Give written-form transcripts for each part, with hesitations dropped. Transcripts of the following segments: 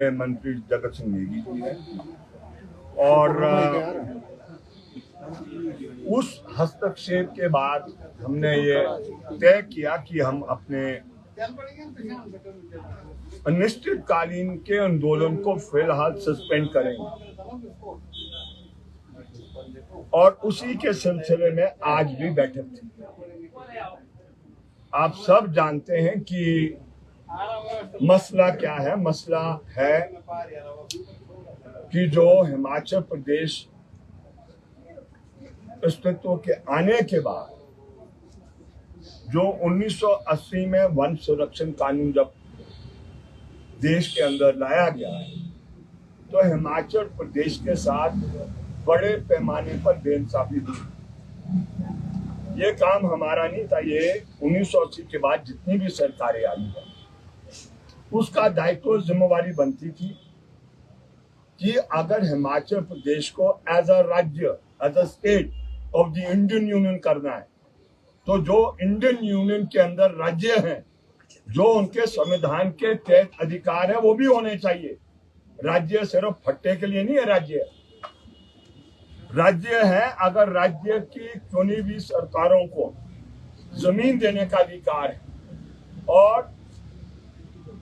मंत्री जगत सिंह नेगी जी है और उस हस्तक्षेप के बाद हमने ये तय किया कि हम अपने अनिश्चितकालीन के आंदोलन को फिलहाल सस्पेंड करेंगे और उसी के सिलसिले में आज भी बैठक थी। आप सब जानते हैं कि मसला क्या है। मसला है कि जो हिमाचल प्रदेश अस्तित्व के आने के बाद जो 1980 में वन संरक्षण कानून जब देश के अंदर लाया गया है तो हिमाचल प्रदेश के साथ बड़े पैमाने पर बेइंसाफी हुई। ये काम हमारा नहीं था, ये 1980 के बाद जितनी भी सरकारें आई हैं उसका दायित्व जिम्मेवारी बनती थी कि अगर हिमाचल प्रदेश को एज अ राज्य, as a state of the Indian union करना है तो जो इंडियन यूनियन के अंदर राज्य हैं, जो उनके संविधान के तहत अधिकार है वो भी होने चाहिए। राज्य सिर्फ फट्टे के लिए नहीं है। राज्य है अगर राज्य की चुनी हुई सरकारों को जमीन देने का अधिकार है और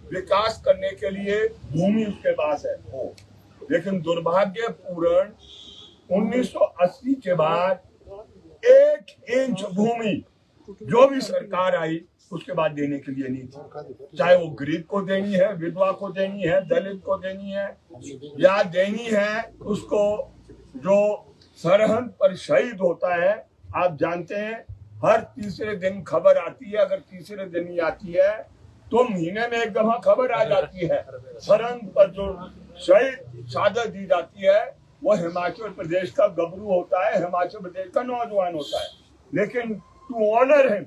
विकास करने के लिए भूमि उसके पास है हो। लेकिन दुर्भाग्यपूर्ण 1980 के बाद 1 इंच भूमि जो भी सरकार आई उसके बाद देने के लिए नहीं थी। चाहे वो गरीब को देनी है, विधवा को देनी है, दलित को देनी है या देनी है उसको जो सरहद पर शहीद होता है। आप जानते हैं हर तीसरे दिन खबर आती है, अगर तीसरे दिन ही आती है तो महीने में एक दफा खबर आ जाती है। सरहद पर जो शहीद शहादत दी जाती है वो हिमाचल प्रदेश का गबरू होता है, हिमाचल प्रदेश का नौजवान होता है। लेकिन टू ऑनर हिम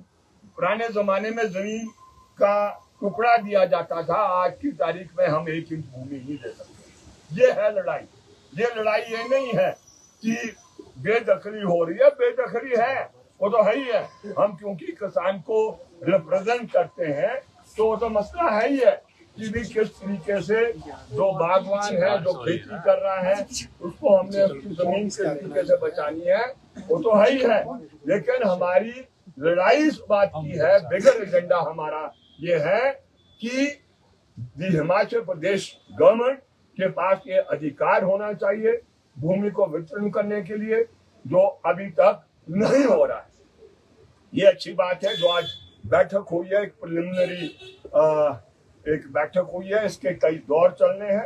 पुराने जमाने में जमीन का टुकड़ा दिया जाता था, आज की तारीख में हम 1 इंच भूमि नहीं दे सकते। ये है लड़ाई। ये लड़ाई ये नहीं है कि बेदखली हो रही है, बेदखली है वो तो है ही है। हम क्योंकि किसान को रिप्रेजेंट करते हैं तो वो तो मसला है ही है कि भी किस तरीके से जो बागवान है, जो खेती कर रहा है उसको हमने उसकी जमीन किस तरीके से बचानी है वो तो है ही है। लेकिन हमारी लड़ाई इस बात की है, बिगर एजेंडा हमारा ये है कि हिमाचल प्रदेश गवर्नमेंट के पास ये अधिकार होना चाहिए भूमि को वितरण करने के लिए, जो अभी तक नहीं हो रहा है। ये अच्छी बात है जो आज बैठक हुई है, एक प्रिलिमिनरी एक बैठक हुई है, इसके कई दौर चलने हैं।